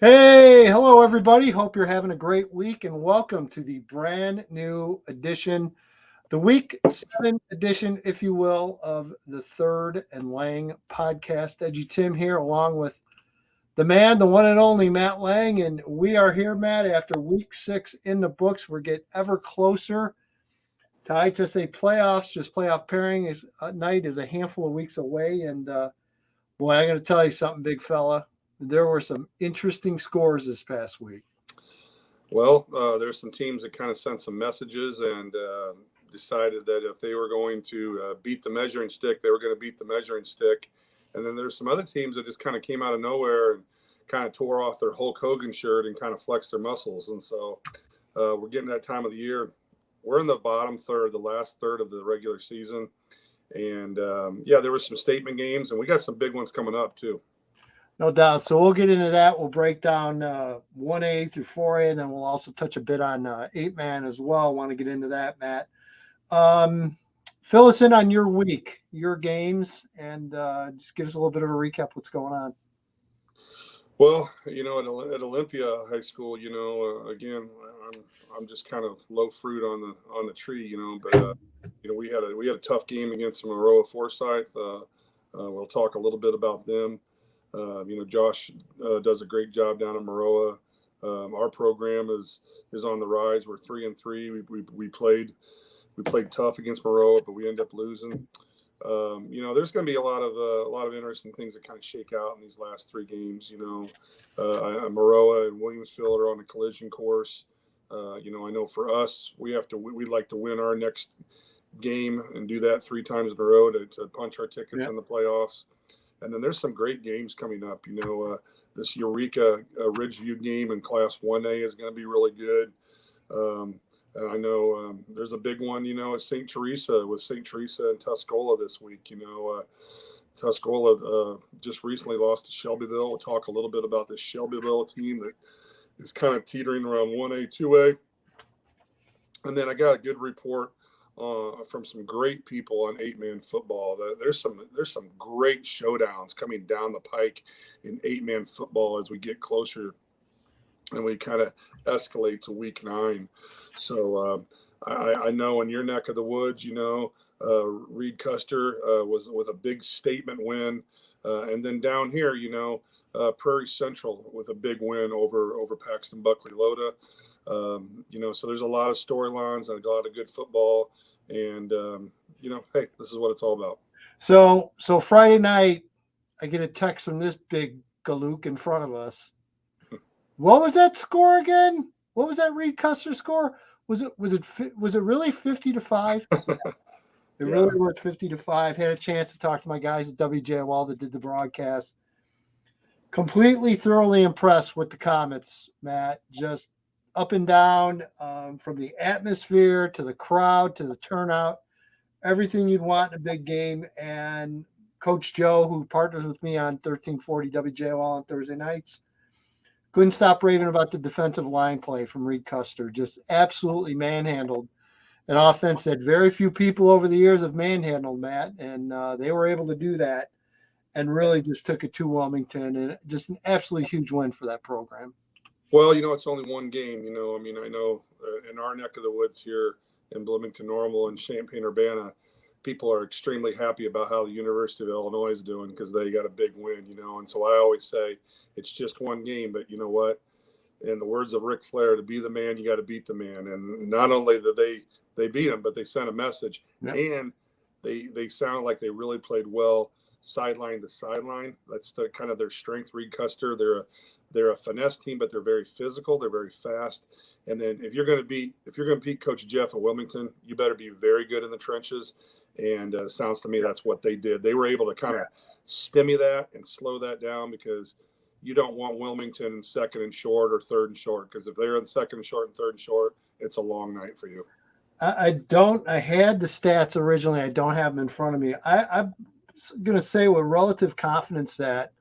Hey, hello everybody. Hope you're having a great week and welcome to the brand new edition, the week 7 edition, if you will, of the Third and Leng podcast. EDGYTIM here along with the man, the one and only Matt Leng. And we are here, Matt, after week 6 in the books. We're getting ever closer to IHSA playoffs. Just playoff pairing night is a handful of weeks away. And boy, I'm going to tell you something, big fella. There were some interesting scores this past week. Well, there's some teams that kind of sent some messages and decided that if they were going to beat the measuring stick, they were going to beat the measuring stick. And then there's some other teams that just kind of came out of nowhere and kind of tore off their Hulk Hogan shirt and kind of flexed their muscles. And so we're getting that time of the year. We're in the bottom third, the last third of the regular season. And there were some statement games, and we got some big ones coming up too. No doubt. So we'll get into that. We'll break down 1A through 4A, and then we'll also touch a bit on 8-man as well. I want to get into that, Matt. Fill us in on your week, your games, and just give us a little bit of a recap what's going on. Well, at Olympia High School, again, I'm just kind of low fruit on the tree, but we had a tough game against Maroa Forsyth. We'll talk a little bit about them. Josh does a great job down in Maroa. Our program is on the rise. We're 3-3. We played tough against Maroa, but we end up losing. There's going to be a lot of interesting things that kind of shake out in these last 3 games. Maroa and Williamsville are on a collision course. I know for us, we'd like to win our next game and do that 3 times in a row to punch our tickets in the playoffs. And then there's some great games coming up. This Eureka Ridgeview game in Class 1A is going to be really good. And I know there's a big one, at St. Teresa with St. Teresa and Tuscola this week. Tuscola just recently lost to Shelbyville. We'll talk a little bit about this Shelbyville team that is kind of teetering around 1A, 2A. And then I got a good report from some great people on 8-man football. There's some great showdowns coming down the pike in 8-man football as we get closer and we kind of escalate to week 9. So I know in your neck of the woods, Reed Custer was with a big statement win, and then down here, Prairie Central with a big win over Paxton Buckley Loda. So there's a lot of storylines and a lot of good football. And, hey, this is what it's all about. So Friday night, I get a text from this big galook in front of us. What was that score again? What was that Reed Custer score? Was it really 50-5? It really was 50-5. Had a chance to talk to my guys at WJOL that did the broadcast. Completely, thoroughly impressed with the Comets, Matt. Just up and down, from the atmosphere to the crowd to the turnout, everything you'd want in a big game. And Coach Joe, who partners with me on 1340 WJOL on Thursday nights, couldn't stop raving about the defensive line play from Reed Custer. Just absolutely manhandled an offense that very few people over the years have manhandled, Matt. And they were able to do that and really just took it to Wilmington. And just an absolutely huge win for that program. Well, it's only one game. I know in our neck of the woods here in Bloomington Normal and Champaign-Urbana, people are extremely happy about how the University of Illinois is doing because they got a big win, And so I always say it's just one game, but you know what? In the words of Ric Flair, to be the man, you got to beat the man. And not only did they beat him, but they sent a message, and they sounded like they really played well sideline to sideline. That's kind of their strength. Reed Custer, they're a finesse team, but they're very physical. They're very fast. And then if you're going to beat Coach Jeff at Wilmington, you better be very good in the trenches. And sounds to me that's what they did. They were able to kind of stemmy that and slow that down because you don't want Wilmington in second and short or third and short, because if they're in second and short and third and short, it's a long night for you. I had the stats originally. I don't have them in front of me. I'm going to say with relative confidence that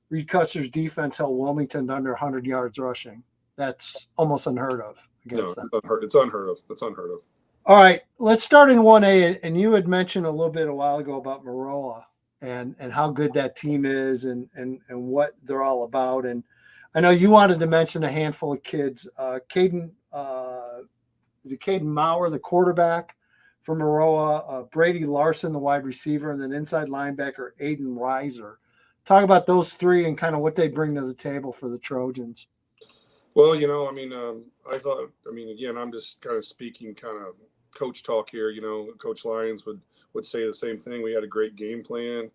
Reed Custer's defense held Wilmington to under 100 yards rushing. That's almost unheard of against them. It's unheard of. All right, let's start in 1A. And you had mentioned a little bit a while ago about Maroa and how good that team is and what they're all about. And I know you wanted to mention a handful of kids. Caden, is it Caden Maurer, the quarterback from Maroa, Brady Larson, the wide receiver, and then inside linebacker Aiden Reiser. Talk about those three and kind of what they bring to the table for the Trojans. Well, I thought, again, I'm just kind of speaking kind of coach talk here. Coach Lyons would say the same thing. We had a great game plan.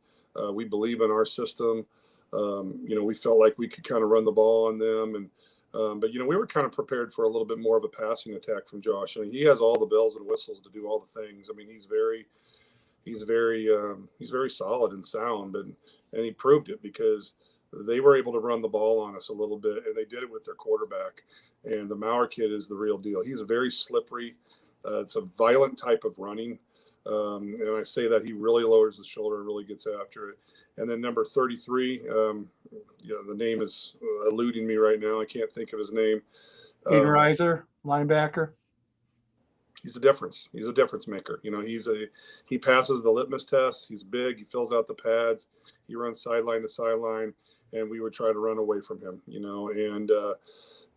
We believe in our system. We felt like we could kind of run the ball on them, but we were kind of prepared for a little bit more of a passing attack from Josh. He has all the bells and whistles to do all the things. He's very solid and sound, and he proved it because they were able to run the ball on us a little bit, and they did it with their quarterback. And the Maurer kid is the real deal. He's very slippery. It's a violent type of running. And I say that he really lowers his shoulder and really gets after it. And then number 33, the name is eluding me right now. I can't think of his name. Aiden Reiser, linebacker. He's a difference. He's a difference maker. He passes the litmus test. He's big. He fills out the pads. He runs sideline to sideline, and we would try to run away from him. And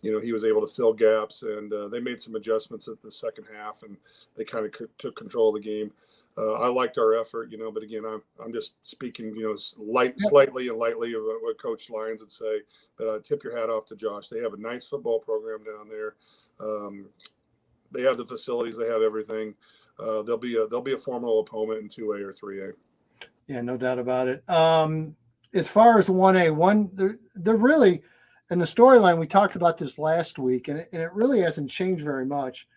he was able to fill gaps, and they made some adjustments at the second half, and they kind of took control of the game. I liked our effort, but again, I'm just speaking, slightly and lightly of what Coach Lyons would say. But tip your hat off to Josh. They have a nice football program down there. They have the facilities. They have everything. They'll be a formidable opponent in 2A or 3A. Yeah, no doubt about it. As far as 1A, they're really – and the storyline, we talked about this last week, and it really hasn't changed very much.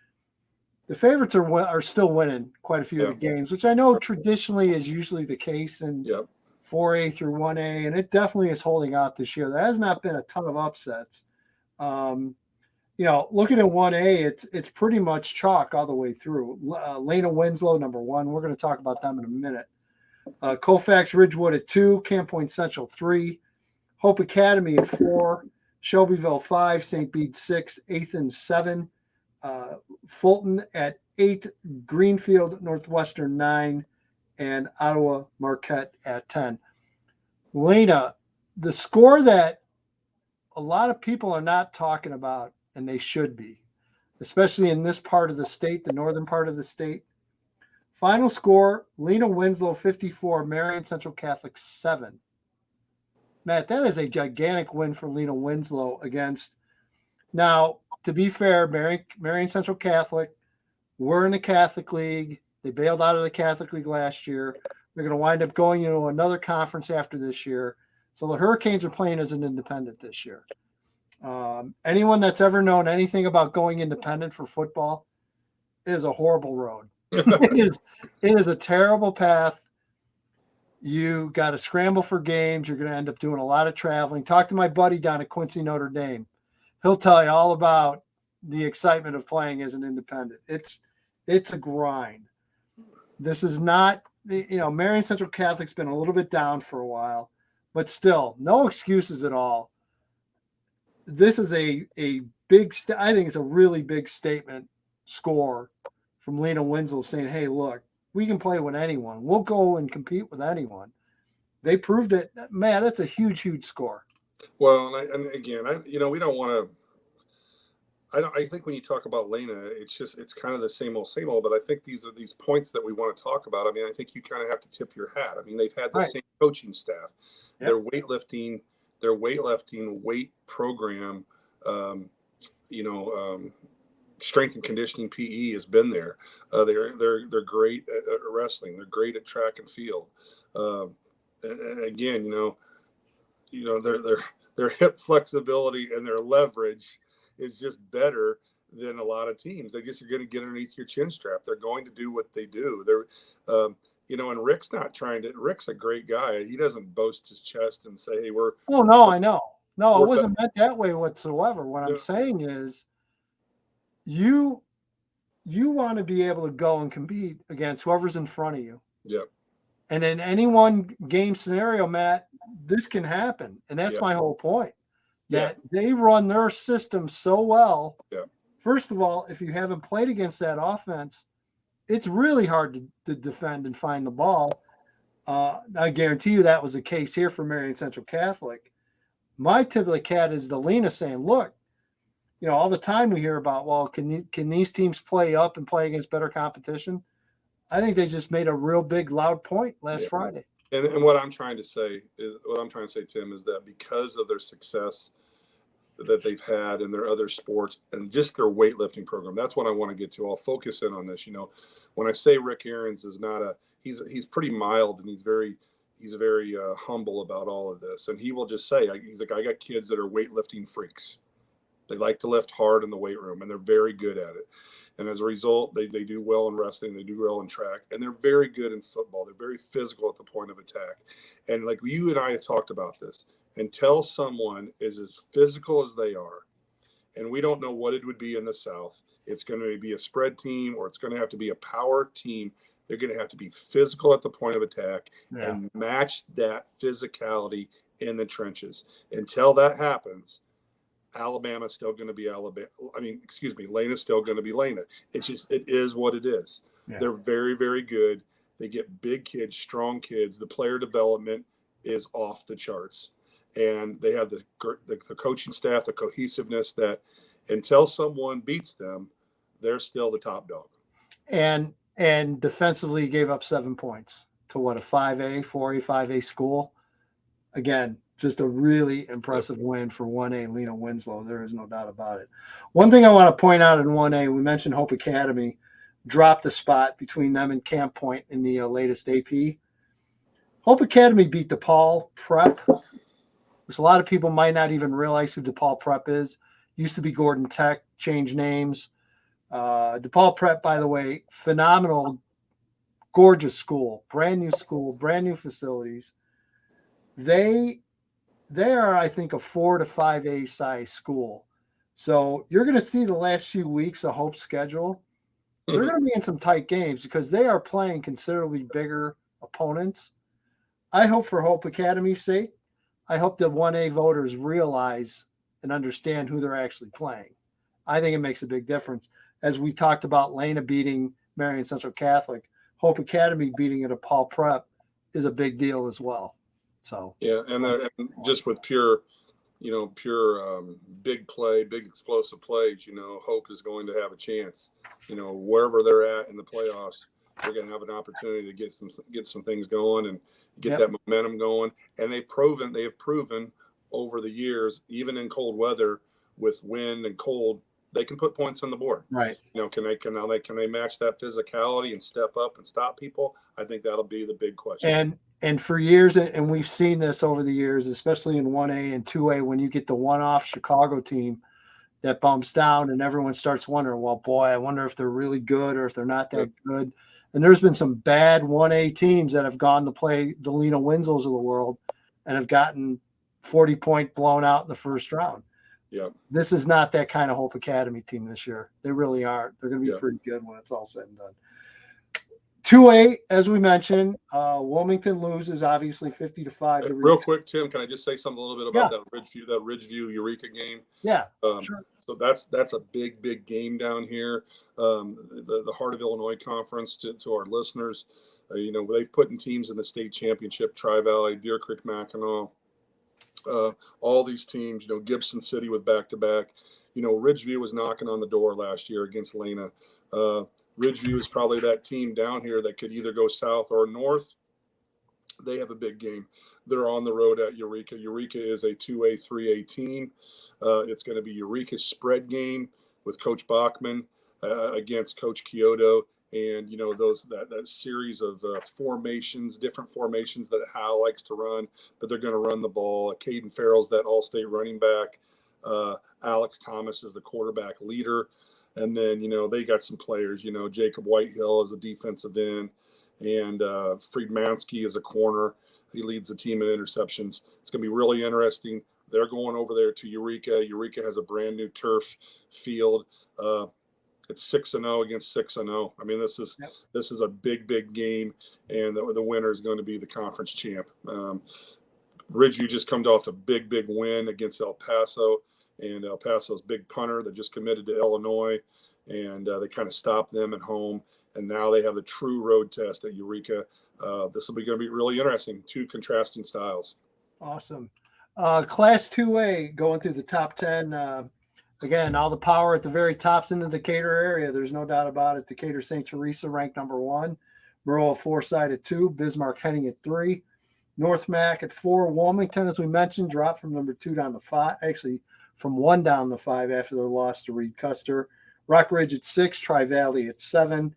The favorites are still winning quite a few of the games, which I know traditionally is usually the case in 4A through 1A, and it definitely is holding out this year. There has not been a ton of upsets. Looking at 1A, it's pretty much chalk all the way through. Lena Winslow, number 1. We're going to talk about them in a minute. Colfax Ridgewood at 2, Camp Point Central 3, Hope Academy at 4, Shelbyville 5, St. Bede 6, Athens 7, Fulton at 8, Greenfield Northwestern 9, and Ottawa Marquette at 10. Lena, the score that a lot of people are not talking about, and they should be, especially in this part of the state, the northern part of the state. Final score, Lena Winslow 54, Marion Central Catholic 7. Matt, that is a gigantic win for Lena Winslow against. Now, to be fair, Marion Central Catholic were in the Catholic League. They bailed out of the Catholic League last year. They're going to wind up going into another conference after this year. So the Hurricanes are playing as an independent this year. Anyone that's ever known anything about going independent for football, it is a horrible road. It is a terrible path. You got to scramble for games. You're going to end up doing a lot of traveling. Talk to my buddy down at Quincy, Notre Dame. He'll tell you all about the excitement of playing as an independent. It's a grind. This is not, Marion Central Catholic's been a little bit down for a while, but still, no excuses at all. This is a big, I think it's a really big statement score from Lena Winslow saying, hey, look, we can play with anyone. We'll go and compete with anyone. They proved it. Man, that's a huge, huge score. Well, and again, we don't want to. I think when you talk about Lena, it's kind of the same old, but I think these are these points that we want to talk about. I think you kind of have to tip your hat. They've had the same coaching staff. Yep. Their weightlifting weight program, strength and conditioning PE has been there. They're great at wrestling. They're great at track and field. And again, their hip flexibility and their leverage is just better than a lot of teams. They just are going to get underneath your chin strap. They're going to do what they do. And Rick's not trying to. Rick's a great guy. He doesn't boast his chest and say, "Hey, we're." Oh no, I know. No, it wasn't meant that way whatsoever. What I'm saying is, you want to be able to go and compete against whoever's in front of you. Yep. And in any one game scenario, Matt, this can happen. And that's my whole point. That they run their system so well. Yeah. First of all, if you haven't played against that offense, it's really hard to defend and find the ball. I guarantee you that was the case here for Marion Central Catholic. my tip of the cat is the Lena saying, look, all the time we hear about, well, can these teams play up and play against better competition? I think they just made a real big, loud point last Friday. And what I'm trying to say, Tim, is that because of their success that they've had in their other sports and just their weightlifting program, that's what I want to get to. I'll focus in on this. When I say Rick Aarons is not he's pretty mild and he's very humble about all of this. And he will just say, he's like, I got kids that are weightlifting freaks. They like to lift hard in the weight room, and they're very good at it. And as a result, they do well in wrestling, they do well in track, and they're very good in football. They're very physical at the point of attack. And like you and I have talked about this, until someone is as physical as they are, and we don't know what it would be in the South, it's going to be a spread team or it's going to have to be a power team. They're going to have to be physical at the point of attack and match that physicality in the trenches. Until that happens, Alabama's still going to be Alabama. Lena's still going to be Lena. It is what it is. Yeah. They're very, very good. They get big kids, strong kids. The player development is off the charts. And they have the coaching staff, the cohesiveness that until someone beats them, they're still the top dog. And defensively gave up 7 points to a 4A, 5A school. Again, just a really impressive win for 1A Lena Winslow. There is no doubt about it. One thing I want to point out in 1A, we mentioned Hope Academy dropped a spot between them and Camp Point in the latest AP. Hope Academy beat DePaul Prep, which a lot of people might not even realize who DePaul Prep is. Used to be Gordon Tech, changed names. DePaul Prep, by the way, phenomenal, gorgeous school, brand new facilities. They are, I think, a 4 to 5A size school. So you're going to see the last few weeks of Hope's schedule. They're going to be in some tight games because they are playing considerably bigger opponents. I hope for Hope Academy's sake, I hope that 1A voters realize and understand who they're actually playing. I think it makes a big difference. As we talked about Lena beating Marion Central Catholic, Hope Academy beating at DePaul Prep is a big deal as well. So and just with pure big play, big explosive plays, Hope is going to have a chance. Wherever they're at in the playoffs, they're going to have an opportunity to get some things going and get that momentum going. And they have proven over the years, even in cold weather with wind and cold, they can put points on the board. Right. Can they match that physicality and step up and stop people? I think that'll be the big question. And for years, and we've seen this over the years, especially in 1A and 2A, when you get the one-off Chicago team that bumps down and everyone starts wondering, well, boy, I wonder if they're really good or if they're not that good. And there's been some bad 1A teams that have gone to play the Lena Winslows of the world and have gotten 40-point blown out in the first round. Yeah. This is not that kind of Hope Academy team this year. They really aren't. They're going to be pretty good when it's all said and done. 2A, as we mentioned, Wilmington loses obviously 50-5. Real quick, Tim, can I just say something a little bit about that Ridgeview Eureka game? Yeah, sure. So that's a big game down here. The Heart of Illinois Conference to our listeners, they've put in teams in the state championship, Tri-Valley, Deer Creek, Mackinac, all these teams. Gibson City with back-to-back. Ridgeview was knocking on the door last year against Lena. Ridgeview is probably that team down here that could either go south or north. They have a big game. They're on the road at Eureka. Eureka is a 2A, 3A team. It's going to be Eureka's spread game with Coach Bachman against Coach Kyoto. And, that series of formations, different formations that Hal likes to run, but they're going to run the ball. Caden Farrell's that all-state running back. Alex Thomas is the quarterback leader. And then, they got some players, Jacob Whitehill is a defensive end, and Friedmansky is a corner. He leads the team in interceptions. It's going to be really interesting. They're going over there to Eureka. Eureka has a brand new turf field. It's 6-0 against 6-0. I mean, this is a big game, and the winner is going to be the conference champ. Ridgeview just come off a big win against El Paso. And El Paso's big punter that just committed to Illinois, and they kind of stopped them at home. And now they have the true road test at Eureka. This will be going to be really interesting. Two contrasting styles. Awesome. Class 2A going through the top 10. Again, all the power at the very tops in the Decatur area. There's no doubt about it. Decatur St. Teresa ranked number 1. Maroa Forsyth at 2. Bismarck Henning at 3. North Mac at 4. Wilmington, as we mentioned, dropped from number 2 down to 5. Actually, from 1 down to 5 after their loss to Reed Custer. Rock Ridge at 6. Tri-Valley at 7.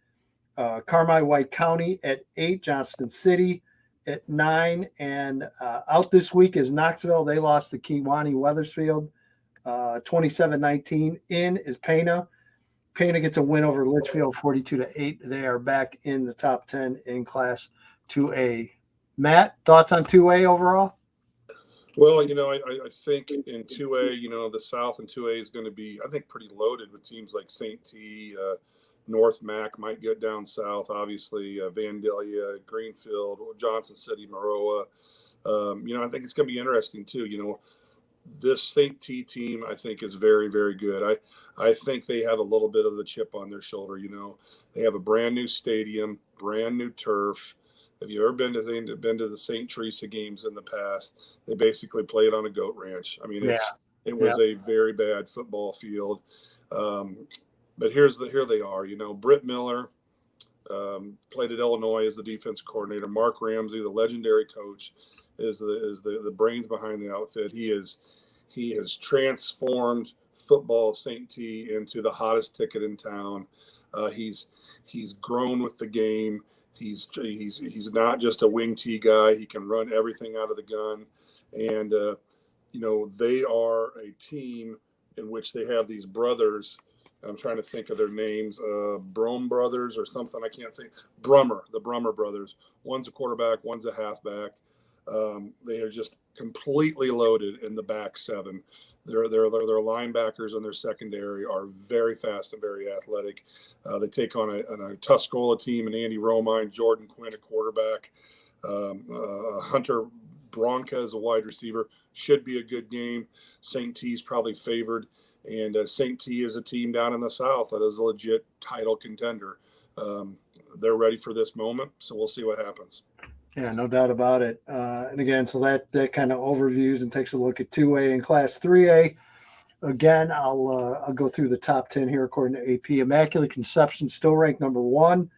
Carmi White County at 8. Johnston City at 9. And out this week is Knoxville. They lost to Kewanee Wethersfield 27-19. In is Pana. Pana gets a win over Litchfield 42-8. They are back in the top 10 in Class 2A. Matt, thoughts on 2A overall? Well, I think in 2A, the South in 2A is going to be, I think, pretty loaded with teams like St. T, North Mac might get down south, obviously, Vandalia, Greenfield, Johnson City, Maroa. I think it's going to be interesting, too. This St. T team, I think, is very, very good. I think they have a little bit of the chip on their shoulder. They have a brand new stadium, brand new turf. Have you ever been to the St. Teresa games in the past? They basically played on a goat ranch. I mean, it was a very bad football field. But here they are. Britt Miller played at Illinois as the defense coordinator. Mark Ramsey, the legendary coach, is the brains behind the outfit. He has transformed football St. T into the hottest ticket in town. He's grown with the game. He's not just a wing T guy. He can run everything out of the gun, and they are a team in which they have these brothers. I'm trying to think of their names, Brom brothers or something. I can't think. The Brummer brothers. One's a quarterback, one's a halfback. They are just completely loaded in the back seven. Their linebackers and their secondary are very fast and very athletic. They take on a Tuscola team and Andy Romine, Jordan Quinn at quarterback, Hunter Bronca as a wide receiver. Should be a good game. St. T's probably favored. And St. T is a team down in the South that is a legit title contender. They're ready for this moment, so we'll see what happens. Yeah, no doubt about it. And again, so that kind of overviews and takes a look at 2A and Class 3A. Again, I'll go through the top 10 here according to AP. Immaculate Conception still ranked number 1.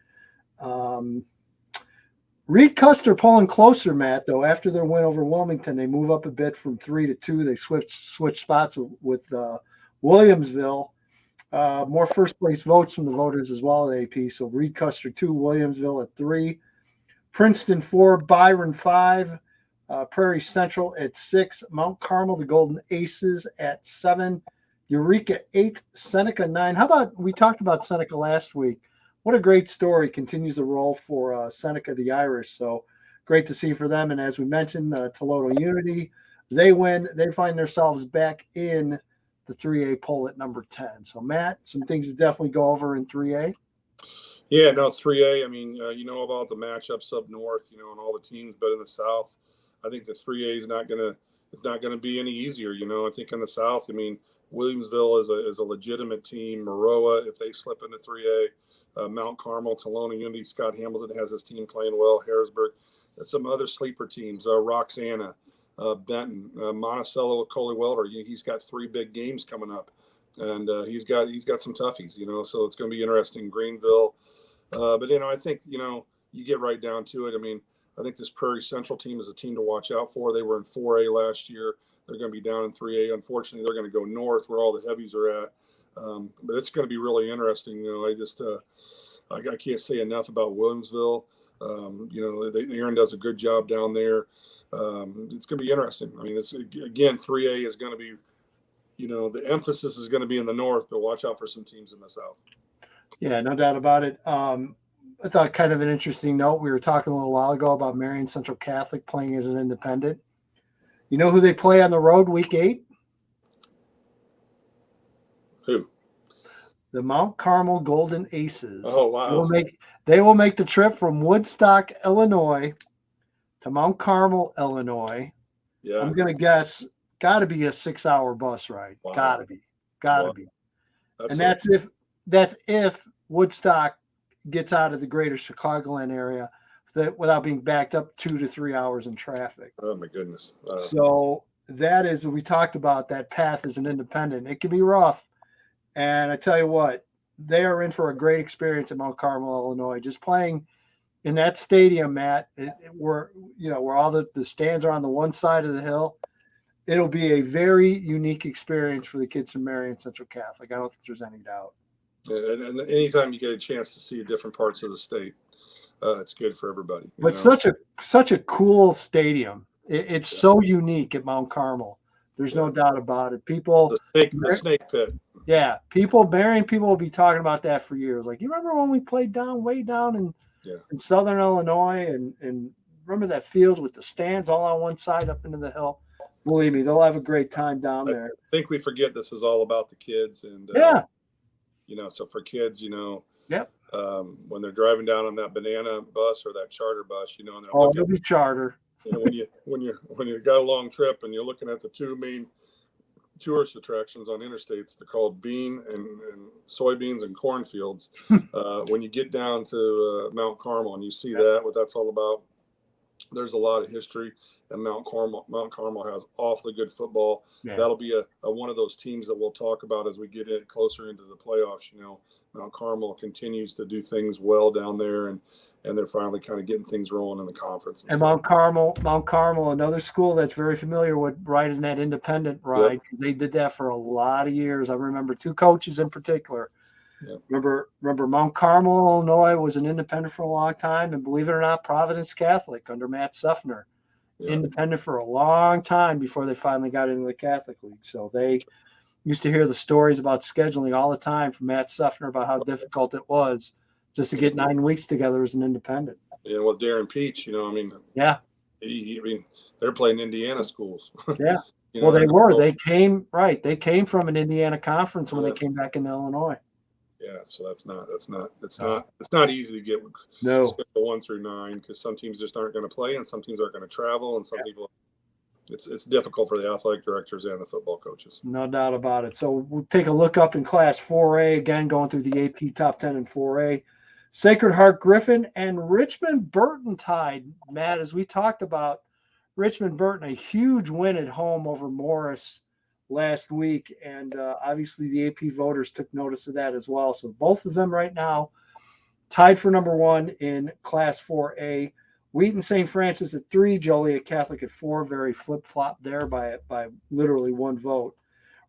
Reed Custer pulling closer, Matt, though. After their win over Wilmington, they move up a bit from 3 to 2. They switch spots with Williamsville. More first place votes from the voters as well at AP. So Reed Custer 2, Williamsville at 3. Princeton 4, Byron 5, Prairie Central at 6, Mount Carmel, the Golden Aces at 7, Eureka 8, Seneca 9. How about, we talked about Seneca last week. What a great story continues to roll for Seneca the Irish. So great to see for them. And as we mentioned, Toledo Unity, they win. They find themselves back in the 3A poll at number 10. So, Matt, some things to definitely go over in 3A. Yeah, no, 3A, I mean, about the matchups up north, and all the teams, but in the South, I think the 3A is not going to be any easier. I think in the South, I mean, Williamsville is a legitimate team. Maroa, if they slip into 3A, Mount Carmel, Tolona Unity, Scott Hamilton has his team playing well. Harrisburg, some other sleeper teams, Roxana, Benton, Monticello, Coley Welder. He's got 3 big games coming up, and he's got some toughies. So it's going to be interesting. Greenville. But, I think, you get right down to it. I mean, I think this Prairie Central team is a team to watch out for. They were in 4A last year. They're going to be down in 3A. Unfortunately, they're going to go north where all the heavies are at. But it's going to be really interesting. I can't say enough about Williamsville. Aaron does a good job down there. It's going to be interesting. I mean, 3A is going to be, the emphasis is going to be in the north, but watch out for some teams in the south. Yeah, no doubt about it. I thought kind of an interesting note. We were talking a little while ago about Marion Central Catholic playing as an independent. You know who they play on the road week 8? Who? The Mount Carmel Golden Aces. Oh, wow. They will make the trip from Woodstock, Illinois to Mount Carmel, Illinois. Yeah. I'm going to guess got to be a 6-hour bus ride. Wow. Got to be. Wow. And that's if Woodstock gets out of the greater Chicagoland area without being backed up 2 to 3 hours in traffic. Oh my goodness. So that is, we talked about that path as an independent. It can be rough. And I tell you what, they are in for a great experience at Mount Carmel, Illinois. Just playing in that stadium, Matt, where all the stands are on the one side of the hill. It'll be a very unique experience for the kids from Marion Central Catholic. I don't think there's any doubt. And anytime you get a chance to see different parts of the state, it's good for everybody. But such a cool stadium. It's so unique at Mount Carmel. There's no doubt about it. People, the snake pit. Yeah, Marion people will be talking about that for years. Like, you remember when we played way down in Southern Illinois, and remember that field with the stands all on one side up into the hill? Believe me, they'll have a great time down there. I think we forget this is all about the kids, and so for kids, when they're driving down on that banana bus or that charter bus, and they're it'll be charter. And when you got a long trip and you're looking at the two main tourist attractions on interstates, they're called bean and soybeans and cornfields. When you get down to Mount Carmel and you see what that's all about, there's a lot of history. And Mount Carmel has awfully good football. Yeah. That'll be a one of those teams that we'll talk about as we get closer into the playoffs. Mount Carmel continues to do things well down there, and they're finally kind of getting things rolling in the conference. And Mount Carmel, another school that's very familiar with riding that independent ride. Yep. They did that for a lot of years. I remember two coaches in particular. Yep. Remember Mount Carmel, Illinois was an independent for a long time, and believe it or not, Providence Catholic under Matt Suffner. Yeah. Independent for a long time before they finally got into the Catholic League. So they used to hear the stories about scheduling all the time from Matt Suffner about how difficult it was just to get 9 weeks together as an independent. Yeah, well, Darren Peach, yeah, they're playing Indiana schools. Yeah, well, they were. They came from an Indiana conference when they came back into Illinois. Yeah, so it's not easy to get schedule 1 through 9, because some teams just aren't going to play and some teams aren't going to travel, and some people it's difficult for the athletic directors and the football coaches. No doubt about it. So we'll take a look up in Class 4A again, going through the AP Top 10 in 4A. Sacred Heart Griffin and Richmond Burton tied. Matt, as we talked about, Richmond Burton, a huge win at home over Morris last week, and obviously the AP voters took notice of that as well. So both of them right now tied for number 1 in Class 4A. Wheaton St. Francis at 3, Joliet Catholic at 4. Very flip-flop there by literally 1 vote.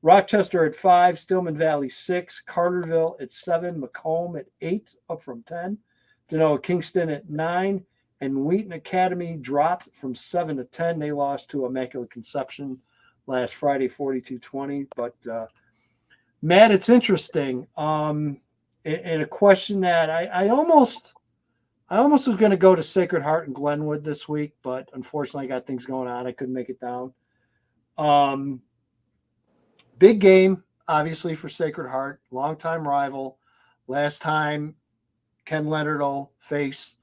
Rochester at 5, Stillman Valley 6, Carterville at 7, Macomb at 8, up from 10. Genoa Kingston at 9, and Wheaton Academy dropped from 7 to 10. They lost to Immaculate Conception last Friday, 42-20. But, Matt, it's interesting. And a question that I almost was going to go to Sacred Heart and Glenwood this week, but unfortunately I got things going on. I couldn't make it down. Big game, obviously, for Sacred Heart. Longtime rival. Last time Ken Leonard will face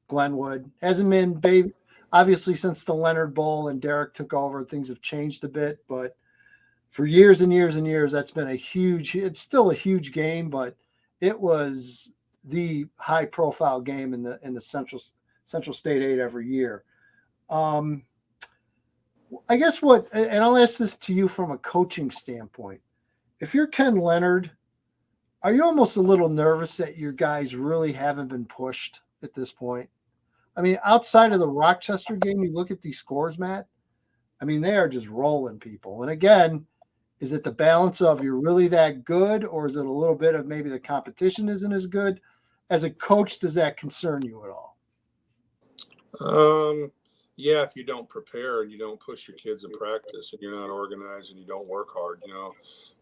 Glenwood. Hasn't been big, obviously, since the Leonard Bowl and Derek took over. Things have changed a bit, but for years and years and years, that's been it's still a huge game, but it was the high-profile game in the Central State 8 every year. I guess and I'll ask this to you from a coaching standpoint. If you're Ken Leonard, are you almost a little nervous that your guys really haven't been pushed at this point? I mean, outside of the Rochester game, you look at these scores, Matt. I mean, they are just rolling people. And again, is it the balance of you're really that good, or is it a little bit of maybe the competition isn't as good? As a coach, does that concern you at all? Yeah, if you don't prepare and you don't push your kids in practice and you're not organized and you don't work hard,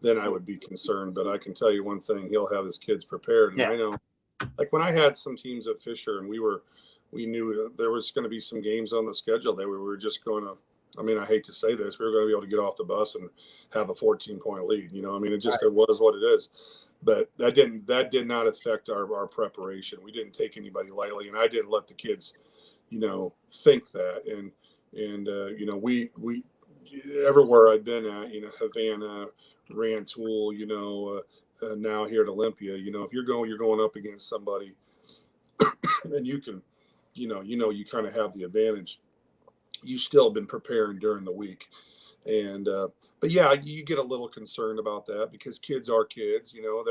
then I would be concerned. But I can tell you one thing, he'll have his kids prepared. And I know, like when I had some teams at Fisher and we knew there was going to be some games on the schedule that we were just going to, I hate to say this, we were going to be able to get off the bus and have a 14-point lead. It was what it is. But that did not affect our preparation. We didn't take anybody lightly, and I didn't let the kids, think that. And we everywhere I've been at, Havana, Rantoul, now here at Olympia, if you're going up against somebody, and you can, you kind of have the advantage. You still been preparing during the week. And but yeah, you get a little concerned about that because kids are kids. You know,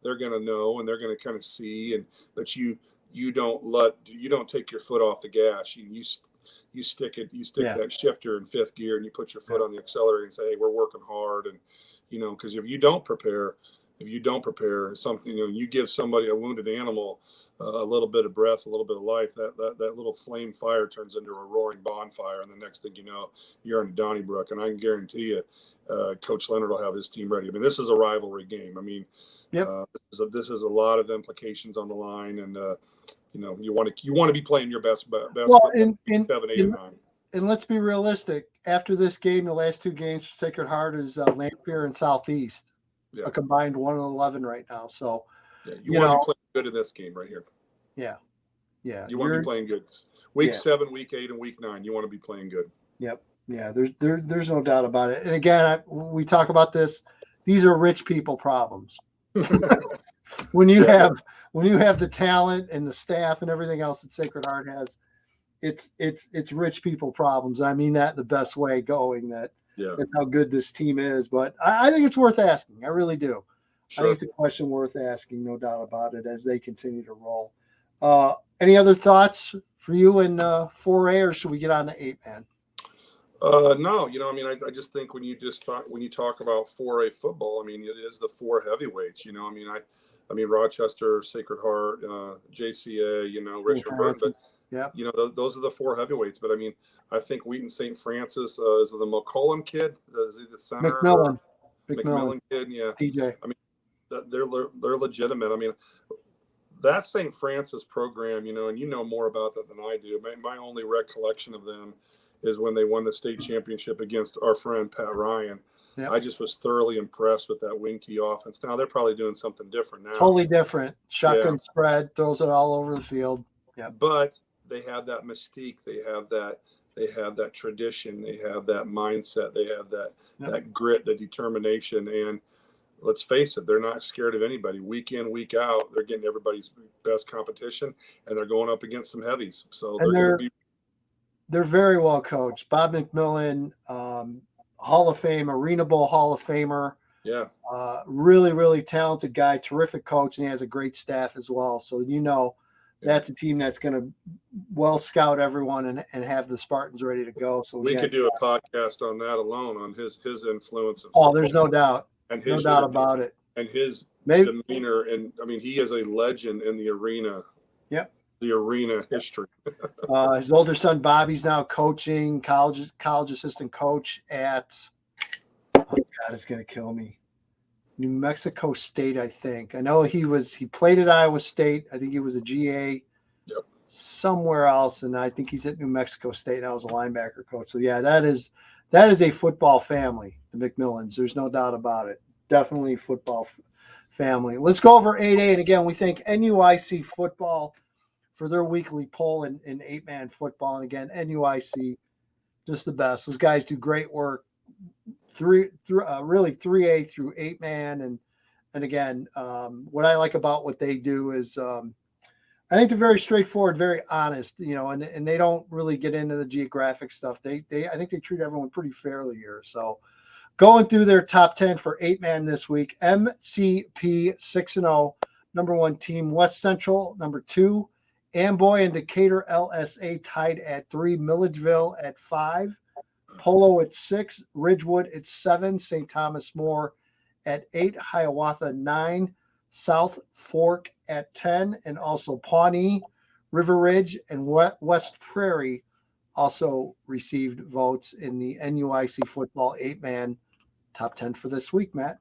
they're going to know and they're going to kind of see. And but you don't take your foot off the gas. You stick that shifter in fifth gear and you put your foot on the accelerator and say, hey, we're working hard. And you know, because if you don't prepare something, you know, you give somebody a wounded animal a little bit of breath, a little bit of life, that little flame fire turns into a roaring bonfire, and the next thing you know, you're in Donnybrook. And I can guarantee you, Coach Leonard will have his team ready. I mean, this is a rivalry game. I mean, this is a lot of implications on the line, and you know, you want to be playing your best well, football, 7, 8, and 9. And let's be realistic. After this game, the last two games for Sacred Heart is Lamphere and Southeast. Yeah. A combined 1-11 right now. So, you want to be playing good in this game right here. Yeah. You want to be playing good. Week 7, week 8, and week 9. You want to be playing good. Yep. Yeah. There's no doubt about it. And again, we talk about this. These are rich people problems. when you have the talent and the staff and everything else that Sacred Heart has, it's rich people problems. I mean that in the best way going. That's how good this team is. But I think it's worth asking. I really do. Sure. I think it's a question worth asking, no doubt about it, as they continue to roll. Any other thoughts for you in 4A, or should we get on to 8-man? No, you know, I mean, I just think when you talk about 4A football, I mean, it is the 4 heavyweights. You know, I mean, Rochester, Sacred Heart, JCA, you know, Richard Burton, but you know, those are the 4 heavyweights. But I mean, I think Wheaton St. Francis is the McCollum kid. Is he the center? McMillan kid, yeah. DJ. I mean, they're legitimate. I mean, that St. Francis program, you know, and you know more about that than I do. My only recollection of them is when they won the state championship against our friend Pat Ryan. Yep. I just was thoroughly impressed with that wing tee offense. Now they're probably doing something different now. Totally different. Shotgun spread, throws it all over the field. Yeah, but they have that mystique. They have that tradition. They have that mindset. They have that grit, the determination. And let's face it, they're not scared of anybody. Week in, week out, they're getting everybody's best competition, and they're going up against some heavies. So they're very well coached. Bob McMillan, Hall of Fame, Arena Bowl Hall of Famer. Yeah. Really, really talented guy, terrific coach, and he has a great staff as well. So, you know, that's a team that's going to well scout everyone and have the Spartans ready to go. So we could do a podcast on that alone, on his influence. There's no doubt. And no doubt about it. And his demeanor. And I mean, he is a legend in the arena. Yep. The arena history. His older son Bobby's now coaching, college assistant coach at it's gonna kill me. New Mexico State, I think. I know he played at Iowa State. I think he was a GA somewhere else, and I think he's at New Mexico State now as a linebacker coach. So yeah, that is a football family, the McMillans. There's no doubt about it. Definitely football family. Let's go over 8A, and again, we thank NUIC football for their weekly poll in 8-man football. And again, NUIC, just the best. Those guys do great work. Really 3A through 8-man. And again, what I like about what they do is I think they're very straightforward, very honest, you know, and they don't really get into the geographic stuff. I think they treat everyone pretty fairly here. So going through their top 10 for 8-man this week, MCP 6-0, number 1 team, West Central, number 2, Amboy and Decatur LSA tied at 3, Milledgeville at 5, Polo at 6, Ridgewood at 7, St. Thomas More at 8, Hiawatha 9, South Fork at 10, and also Pawnee, River Ridge, and West Prairie also received votes in the NUIC football 8-man top 10 for this week, Matt.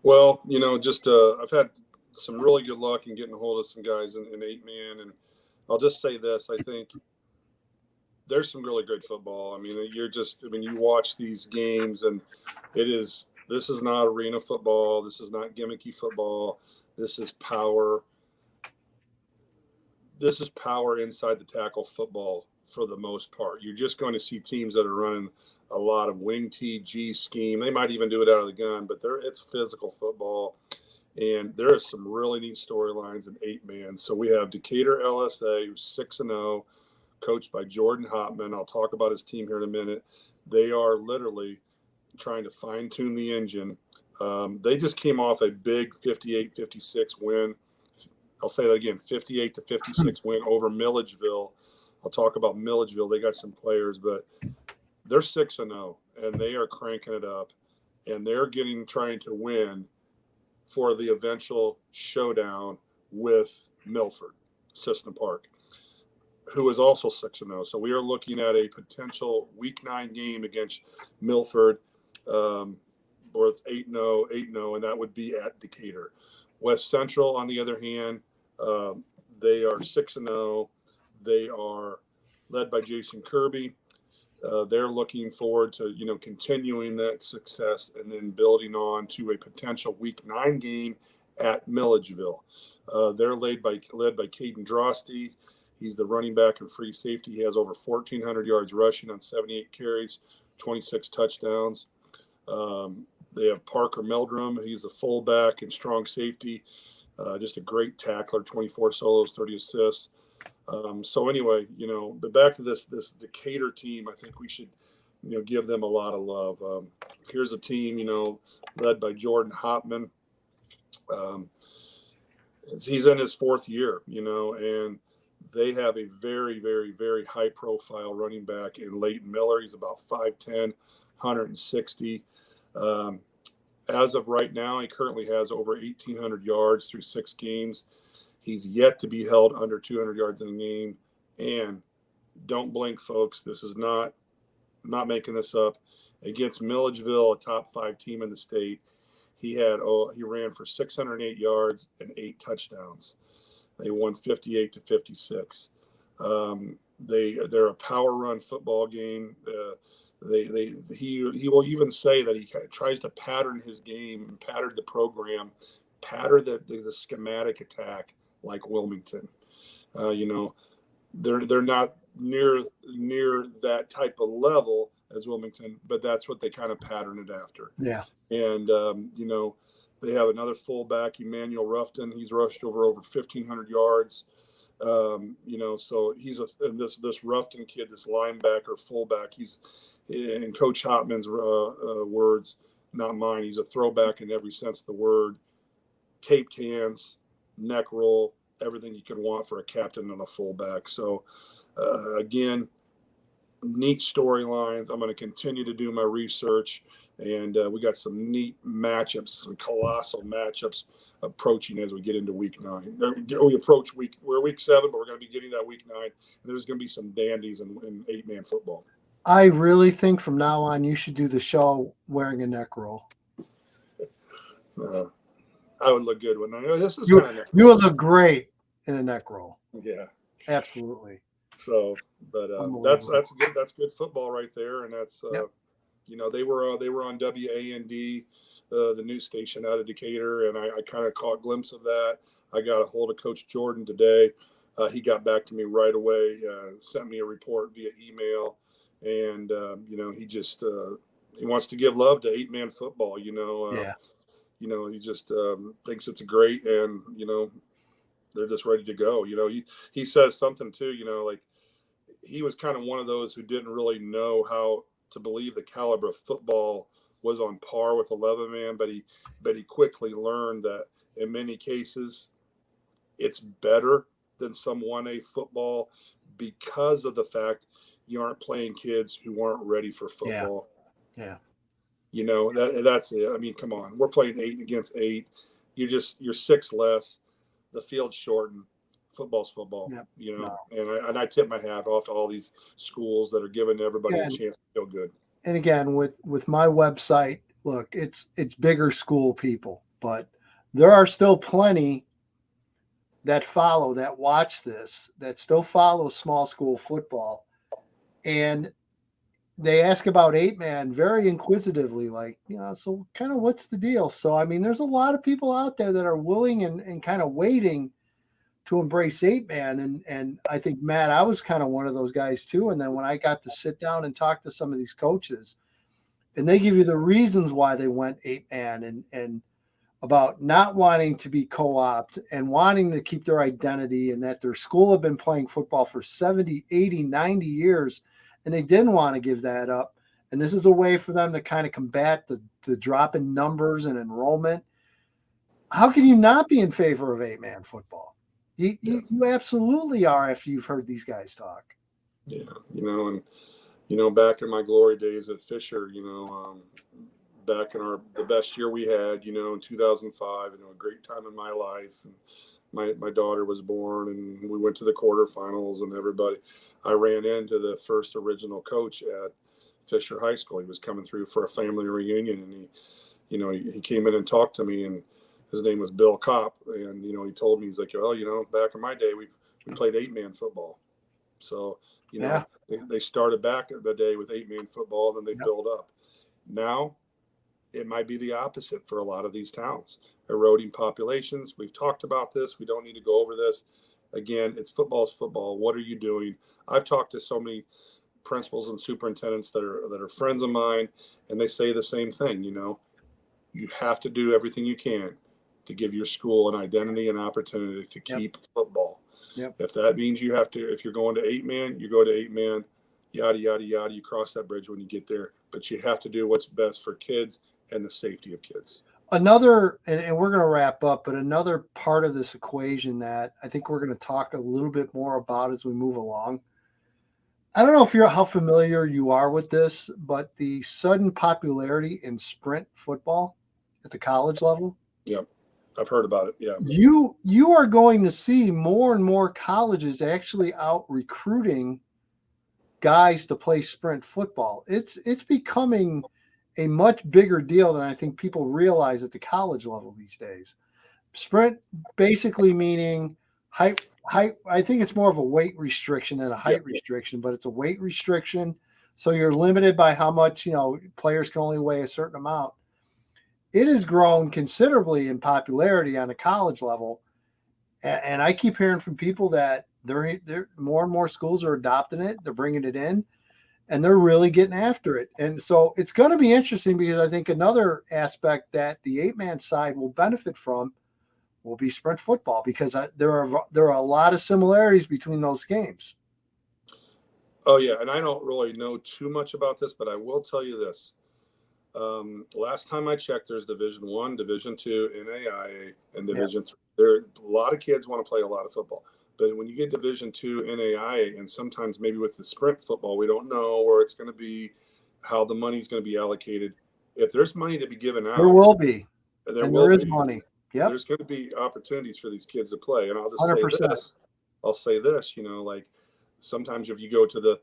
Well, you know, just I've had some really good luck in getting a hold of some guys in 8-man, and I'll just say this: I think there's some really good football. I mean, you watch these games, and this is not arena football. This is not gimmicky football. This is power. This is power inside the tackle football for the most part. You're just going to see teams that are running a lot of wing T, G scheme. They might even do it out of the gun, but it's physical football. And there are some really neat storylines in 8-man. So we have Decatur LSA, who's 6-0, coached by Jordan Hopman. I'll talk about his team here in a minute. They are literally trying to fine tune the engine. They just came off a big 58-56 win. I'll say that again, 58-56 win over Milledgeville. I'll talk about Milledgeville. They got some players, but they're 6-0 and they are cranking it up, and they're trying to win for the eventual showdown with Milford System Park, who is also 6-0. So we are looking at a potential Week 9 game against Milford, or 8-0, and that would be at Decatur. West Central, on the other hand, they are 6-0. They are led by Jason Kirby. They're looking forward to continuing that success and then building on to a potential Week 9 game at Milledgeville. They're led by Caden Drosty. He's the running back and free safety. He has over 1,400 yards rushing on 78 carries, 26 touchdowns. They have Parker Meldrum. He's a fullback and strong safety. Just a great tackler, 24 solos, 30 assists. So anyway, but back to this Decatur team, I think we should, give them a lot of love. Here's a team, led by Jordan Hopman. He's in his 4th year, and they have a very, very, very high profile running back in Leighton Miller. He's about 5'10", 160. As of right now, he currently has over 1,800 yards through 6 games. He's yet to be held under 200 yards in a game. And don't blink, folks. This is not making this up. Against Milledgeville, a top 5 team in the state, he ran for 608 yards and 8 touchdowns. They won 58-56. They're a power run football game. He will even say that he kind of tries to pattern his game, pattern the program, pattern the schematic attack like Wilmington. They're not near that type of level as Wilmington, but that's what they kind of pattern it after. Yeah. And they have another fullback, Emmanuel Ruffton. He's rushed over 1,500 yards. So he's this Ruffton kid, this linebacker fullback. He's, in Coach Hopman's words, not mine, he's a throwback in every sense of the word. Taped hands, neck roll, everything you could want for a captain and a fullback. So again, neat storylines. I'm going to continue to do my research, and we got some neat matchups, some colossal matchups approaching as we get into Week 9. We're Week 7, but we're going to be getting that Week 9, and there's going to be some dandies in 8-man football. I really think from now on you should do the show wearing a neck roll. I would look good, wouldn't I? This is You kind of would look great in a neck roll. Yeah, absolutely. So, but that's good. That's good football right there, and that's yep. They were on WAND, the news station out of Decatur, and I kind of caught a glimpse of that. I got a hold of Coach Jordan today. He got back to me right away, sent me a report via email, and he just he wants to give love to 8-man football. Yeah. He just thinks it's great, and they're just ready to go. He says something too. Like he was kind of one of those who didn't really know how to believe the caliber of football was on par with 11-man, but he quickly learned that in many cases it's better than some 1A football because of the fact you aren't playing kids who aren't ready for football. Yeah. That's it. I mean, come on, we're playing 8 against 8. You're 6 less. The field's shortened. Football's football. Yep. And I tip my hat off to all these schools that are giving everybody a chance to feel good. And again, with my website, look, it's bigger school people, but there are still plenty that watch this, that still follow small school football. And they ask about 8-man very inquisitively, like, so kind of what's the deal? So, I mean, there's a lot of people out there that are willing and kind of waiting to embrace 8-man. And I think, Matt, I was kind of one of those guys too. And then when I got to sit down and talk to some of these coaches, and they give you the reasons why they went 8-man and about not wanting to be co-opt and wanting to keep their identity, and that their school had been playing football for 70, 80, 90 years, and they didn't want to give that up. and this is a way for them to kind of combat the drop in numbers and enrollment. How can you not be in favor of 8-man football? You absolutely are after you've heard these guys talk. Yeah, and back in my glory days at Fisher, back in the best year we had, in 2005, a great time in my life, and my daughter was born, and we went to the quarterfinals, and I ran into the first original coach at Fisher High School. He was coming through for a family reunion, and he came in and talked to me, and his name was Bill Kopp, and he told me, he's like, well, back in my day we played 8-man football, so they started back in the day with 8-man football, and then they build up. Now it might be the opposite for a lot of these towns, eroding populations. We've talked about this. We don't need to go over this again. It's football's football. What are you doing? I've talked to so many principals and superintendents that are friends of mine, and they say the same thing. You have to do everything you can to give your school an identity and opportunity to keep football. Yep. If that means if you're going to 8-man, you go to 8-man, yada, yada, yada. You cross that bridge when you get there, but you have to do what's best for kids and the safety of kids. Another, and we're going to wrap up, but another part of this equation that I think we're going to talk a little bit more about as we move along. I don't know how familiar you are with this, but the sudden popularity in sprint football at the college level. Yep. I've heard about it. Yeah. You are going to see more and more colleges actually out recruiting guys to play sprint football. It's becoming a much bigger deal than I think people realize at the college level these days. Sprint basically meaning height. I think it's more of a weight restriction than a height restriction, but it's a weight restriction. So you're limited by how much, players can only weigh a certain amount. It has grown considerably in popularity on a college level. And I keep hearing from people that they're more and more schools are adopting it. They're bringing it in, and they're really getting after it. And so it's going to be interesting, because I think another aspect that the 8-man side will benefit from will be sprint football, because there are a lot of similarities between those games. Oh yeah. And I don't really know too much about this, but I will tell you this. Last time I checked, there's Division I, Division II, NAIA, and Division III. There, a lot of kids want to play a lot of football, but when you get Division II, NAIA, and sometimes maybe with the sprint football, we don't know where it's going to be, how the money's going to be allocated. If there's money to be given out, there will be. There is money. Yep. There's going to be opportunities for these kids to play, and I'll just 100%. say this. I'll say this. Like sometimes if you go to the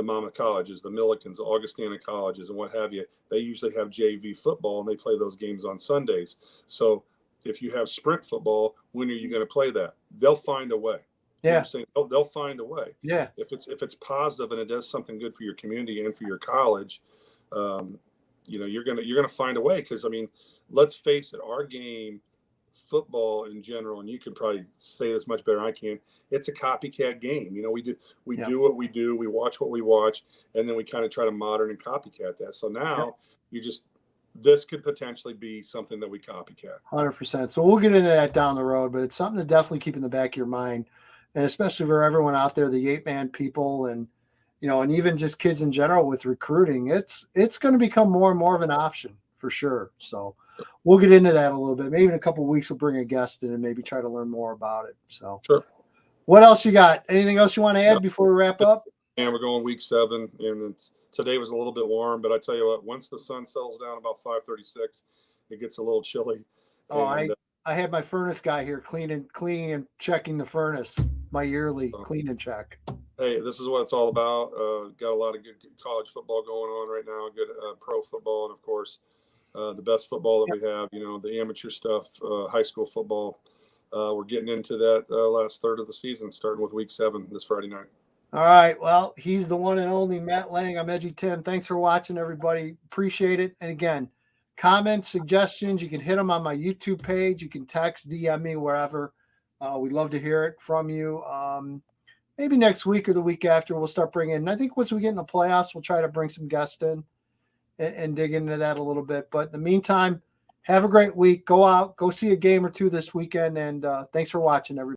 Mama colleges, the Millikens, the Augustana colleges, and what have you, they usually have JV football, and they play those games on Sundays. So if you have sprint football, when are you going to play that? They'll find a way. Yeah. You know what I'm saying? They'll find a way. Yeah. If it's positive and it does something good for your community and for your college, you're gonna find a way. Because let's face it, our game, football in general, and you can probably say this much better than I can, it's a copycat game. We do what we do, we watch what we watch, and then we kind of try to modern and copycat that. So now this could potentially be something that we copycat. 100%. So we'll get into that down the road, but it's something to definitely keep in the back of your mind, and especially for everyone out there, the 8-man people, and and even just kids in general with recruiting, it's going to become more and more of an option for sure. So we'll get into that a little bit. Maybe in a couple of weeks we'll bring a guest in and maybe try to learn more about it. So sure. What else you got? Anything else you want to add before we wrap up? And we're going week 7, and today was a little bit warm, but I tell you what, once the sun settles down about 5:36, it gets a little chilly. Oh, I had my furnace guy here cleaning and checking the furnace, my yearly clean and check. Hey, this is what it's all about. Got a lot of good college football going on right now, good pro football, and of course, the best football that we have, the amateur stuff, high school football. We're getting into that last third of the season, starting with week 7 this Friday night. All right. Well, he's the one and only Matt Leng. I'm EDGYTIM. Thanks for watching, everybody. Appreciate it. And again, comments, suggestions, you can hit them on my YouTube page. You can text, DM me, wherever. We'd love to hear it from you. Maybe next week or the week after, we'll start bringing in. I think once we get in the playoffs, we'll try to bring some guests in and dig into that a little bit. But in the meantime, have a great week. Go out, go see a game or two this weekend. And thanks for watching, everybody.